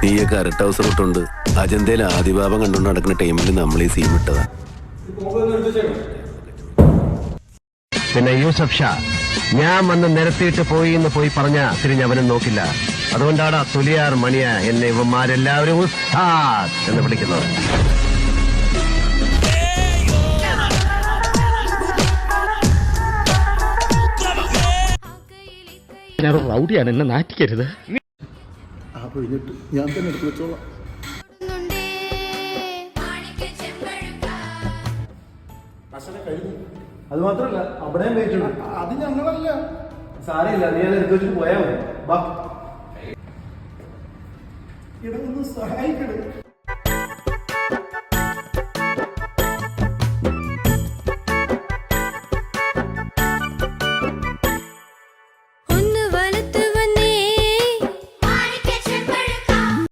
നീയൊക്കെ അരട്ട അവസരം ഇട്ടുണ്ട് അജന്തയിൽ ആദിഭാവം കണ്ടുകൊണ്ട് നടക്കുന്ന ടൈമിൽ നമ്മൾ ഈ സീൻ വിട്ടതാ. പിന്നെ യൂസഫ് ഷാ ഞാൻ വന്ന് നിരത്തിയിട്ട് പോയി എന്ന് പോയി പറഞ്ഞ തിരിഞ്ഞവനും നോക്കില്ല. അതുകൊണ്ടാണ് തുലിയാർ മണിയ എന്നെ ഇവന്മാരെല്ലാവരും ഉസ്താദ് എന്ന് വിളിക്കുന്നത്. റൗഡിയാണ്, എന്നെ നാറ്റിക്കരുത്. ഞാൻ തന്നെ എടുത്തു വെച്ചോളാം. അത് മാത്രല്ല അവിടെയും വെയിറ്റുണ്ട്. അത് ഞങ്ങളല്ല. സാരമില്ല, നീ അത് എടുത്തു വെച്ചിട്ട് പോയാൽ മതി. ഇവിടെ ഒന്ന് സഹായിക്കണം.